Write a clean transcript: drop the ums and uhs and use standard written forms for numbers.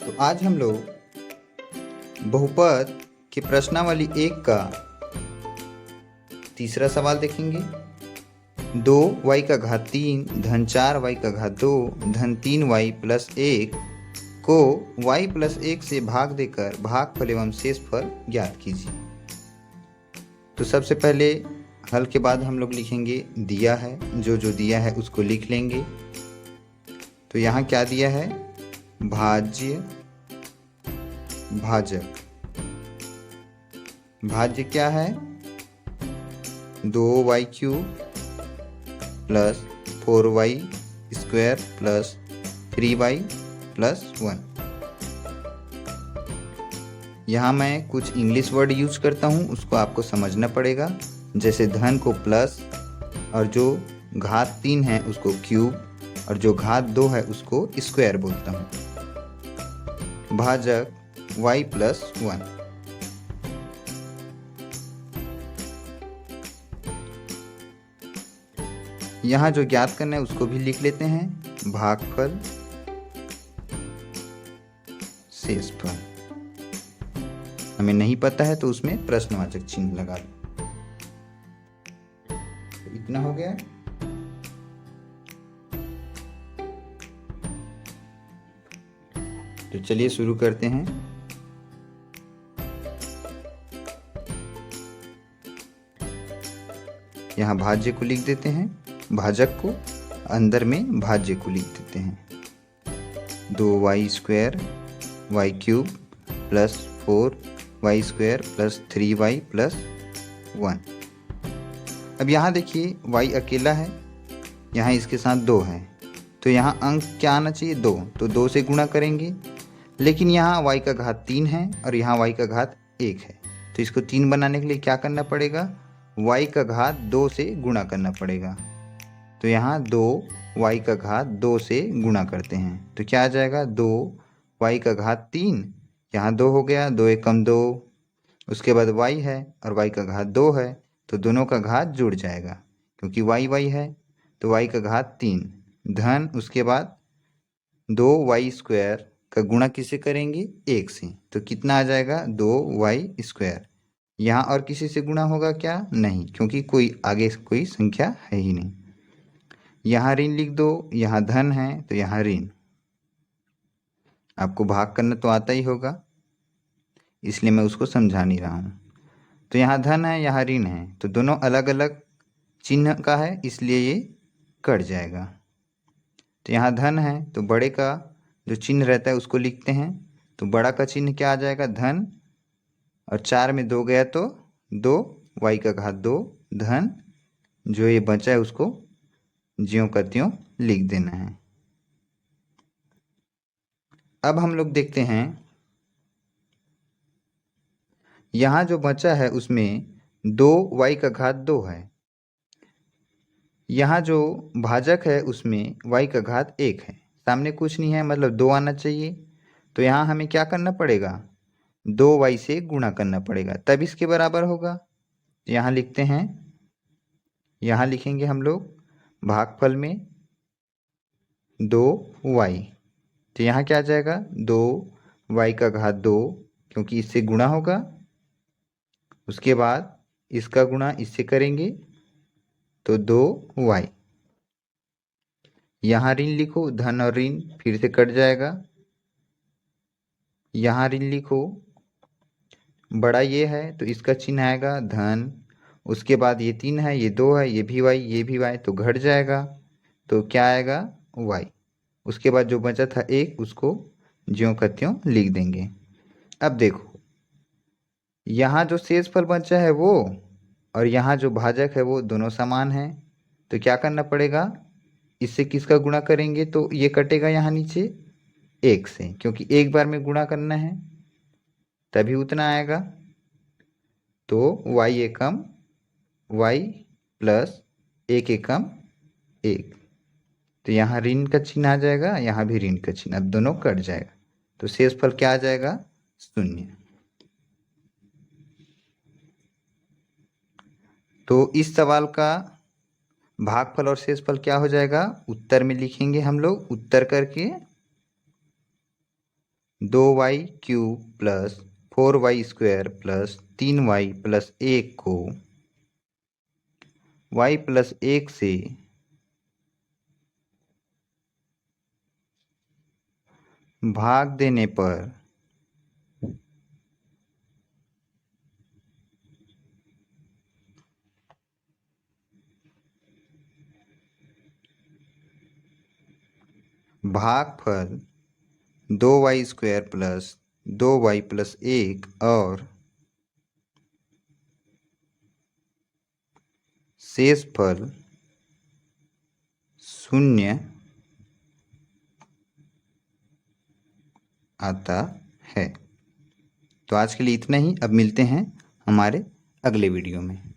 तो आज हम लोग बहुपद की प्रश्नावली 1 का तीसरा सवाल देखेंगे। 2y का घात 3 धन 4y का घात 2 धन 3y प्लस 1 को y प्लस 1 से भाग देकर भागफल एवं शेषफल ज्ञात कीजिए। तो सबसे पहले हल के बाद हम लोग लिखेंगे दिया है, जो दिया है उसको लिख लेंगे। तो यहाँ क्या दिया है? भाज्य भाजक। भाज्य क्या है? 2y³ plus 4y square plus 3y plus 1। यहाँ मैं कुछ इंग्लिश वर्ड यूज करता हूँ, उसको आपको समझना पड़ेगा। जैसे धन को प्लस और जो घात 3 है उसको क्यूब और जो घात 2 है उसको स्क्वायर बोलता हूँ। भाजक y प्लस 1। यहाँ जो ज्ञात करना है उसको भी लिख लेते हैं, भागफल शेषफल। हमें नहीं पता है तो उसमें प्रश्नवाचक चिन्ह लगा लो। तो इतना हो गया। तो चलिए शुरू करते हैं। यहाँ भाज्य को लिख देते हैं, भाजक को अंदर में भाज्य को लिख देते हैं। 2y square y³ plus 4y square plus 3y plus 1। अब यहाँ देखिए y अकेला है, यहाँ इसके साथ 2 है, तो यहाँ अंक क्या आना चाहिए? 2। तो 2 से गुणा करेंगे, लेकिन यहाँ y का घात 3 है और यहाँ y का घात 1 है। तो इसको 3 बनाने के लिए क्या करना पड़ेगा? y का घात 2 से गुणा करना पड़ेगा। तो यहाँ 2y का घात 2 से गुणा करते हैं तो क्या आ जाएगा? 2y का घात 3, यहाँ 2 हो गया, 2 एकम 2। उसके बाद y है और y का घात 2 है, तो दोनों का घात जुड़ जाएगा क्योंकि y है। तो y का घात 3 धन, उसके बाद 2y स्क्वायर का गुणा किससे करेंगे? 1 से। तो कितना आ जाएगा? 2y square. यहाँ और किसी से गुणा होगा क्या? नहीं, क्योंकि कोई आगे कोई संख्या है ही नहीं। यहाँ ऋण लिख दो, यहाँ धन है तो यहाँ ऋण। आपको भाग करना तो आता ही होगा, इसलिए मैं उसको समझा नहीं रहा हूँ। तो यहाँ धन है, यहाँ ऋण है, तो दोनों अलग अलग चिन्ह का है, इसलिए ये कट जाएगा। तो यहाँ धन है तो बड़े का जो चिन्ह रहता है उसको लिखते हैं। तो बड़ा का चिन्ह क्या आ जाएगा? धन, और 4 में 2 गया तो 2y का घात 2 धन, जो ये बचा है उसको ज्यों का त्यों लिख देना है। अब हम लोग देखते हैं, यहाँ जो बचा है उसमें 2y का घात 2 है। यहाँ जो भाजक है उसमें y का घात 1 है। सामने कुछ नहीं है, मतलब 2 आना चाहिए। तो यहाँ हमें क्या करना पड़ेगा? 2y से गुणा करना पड़ेगा, तब इसके बराबर होगा। यहाँ लिखते हैं, यहाँ लिखेंगे हम लोग भागफल में 2y। तो यहाँ क्या आ जाएगा? 2y का घात 2, क्योंकि इससे गुणा होगा। उसके बाद इसका गुणा इससे करेंगे तो 2y। यहाँ ऋण लिखो, धन और ऋण फिर से कट जाएगा। यहाँ ऋण लिखो, बड़ा ये है तो इसका चिन्ह आएगा धन। उसके बाद ये 3 है, ये 2 है, ये भी y, ये भी y, तो घट जाएगा। तो क्या आएगा? y। उसके बाद जो बचा था 1, उसको ज्यों का त्यों लिख देंगे। अब देखो, यहाँ जो शेषफल बचा है वो और यहाँ जो भाजक है वो दोनों समान है। तो क्या करना पड़ेगा? इससे किसका गुणा करेंगे तो ये कटेगा यहाँ नीचे 1 से, क्योंकि एक बार में गुणा करना है तभी उतना आएगा। तो y एकम y प्लस 1 एकम 1। तो यहाँ ऋण का चिन्ह आ जाएगा, यहाँ भी ऋण का चिन्ह, अब दोनों कट जाएगा। तो शेषफल क्या आ जाएगा? 0। तो इस सवाल का भागफल और शेषफल क्या हो जाएगा? उत्तर में लिखेंगे हम लोग, उत्तर करके 2y³ plus 4y² plus 3y plus 1 को y प्लस 1 से भाग देने पर भागफल 2y² प्लस 2y प्लस 1 और शेषफल 0 आता है। तो आज के लिए इतना ही। अब मिलते हैं हमारे अगले वीडियो में।